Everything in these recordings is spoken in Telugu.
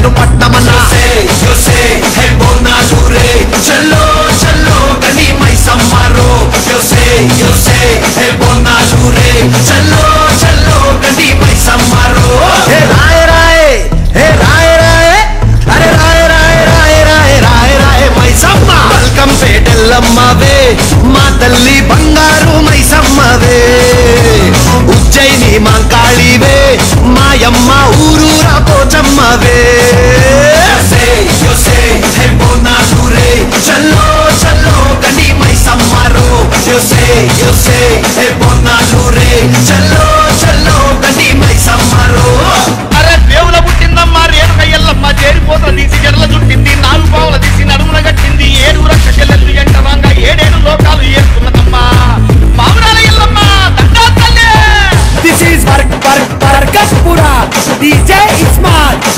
నేను పట్టమన్నా హే బోనాలు రే చల్లో చల్లో గని మైసమ్మ రో హే బోనాలు రే చల్లో చల్లో గని మైసమ్మ రో హే రాయ రాయ హే రాయ రాయ అరే రాయ రాయ రాయ రాయ రాయ రాయ మైసమ్మ వెల్కమ్ పేటెల్లమ్మవే మా తల్లి బంగారు మైసమ్మవే ఉజ్జయిని మాంకాళివే మాయమ్మ ఊరూరా పోచమ్మవే హే బోనాలు రే చల్లో చల్లో గని మైసమ్మ రో హే బోనాలు రే చల్లో చల్లో గని మైసమ్మ రో అరే దేవుల పుట్టిందమ్మా రేణుక ఎల్లమ్మ చేరిపోతల తీసి జడల చుట్టింది 4 పావుల తీసి నడుమున కట్టింది 7 రక్ష చెల్లెలు ఎంటరాంగా 7 లోకాలు ఏరుతున్నదమ్మా పావురాల ఎల్లమ్మ దండా తల్లి. This is Barkatpura DJ Ismart.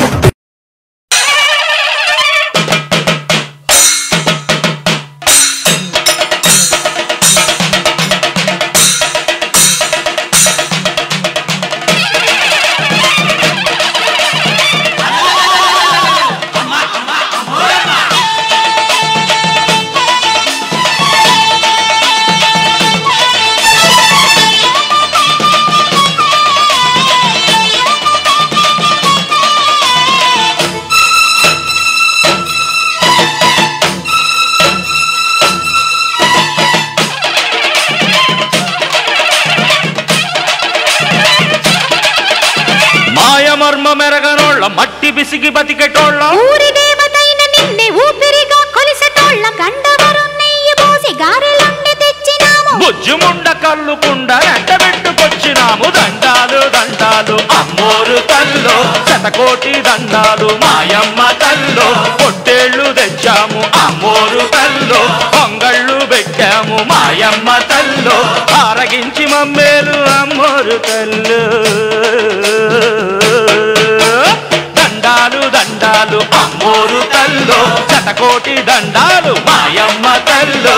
మర్మ మెరగనోళ్ళ మట్టి బిసిగి బతికెటోళ్ళ ఊరి దేవతైన నిన్నే ఊపిరిగా కొలిసెటోళ్ళ గండవరు నెయ్యి పోసి గారెలుండి తెచ్చినాము బుజ్జుముండ కల్లుకుండ ఎండబెట్టుకొచ్చినాము దండాలు దండాలు అమ్మోరు తల్లో శతకోటి దండాలు మాయమ్మ తల్లో పొట్టేళ్లు తెచ్చాము అమ్మోరు తల్లో పొంగళ్ళు పెట్టాము మాయమ్మ తల్లో ఆరగించి మమ్మేలు అమ్మోరు తల్లు దండాలు దండాలు అమ్మోరు తల్లో శతకోటి దండాలు మాయమ్మ తల్లో.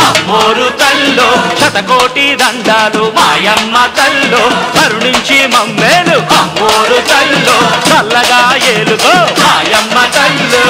అమ్మోరు తల్లో శతకోటి దండాలు మాయమ్మ తల్లో కరుణించి మమ్మేలు అమ్మోరు తల్లో చల్లగా ఏలుగో మాయమ్మ తల్లో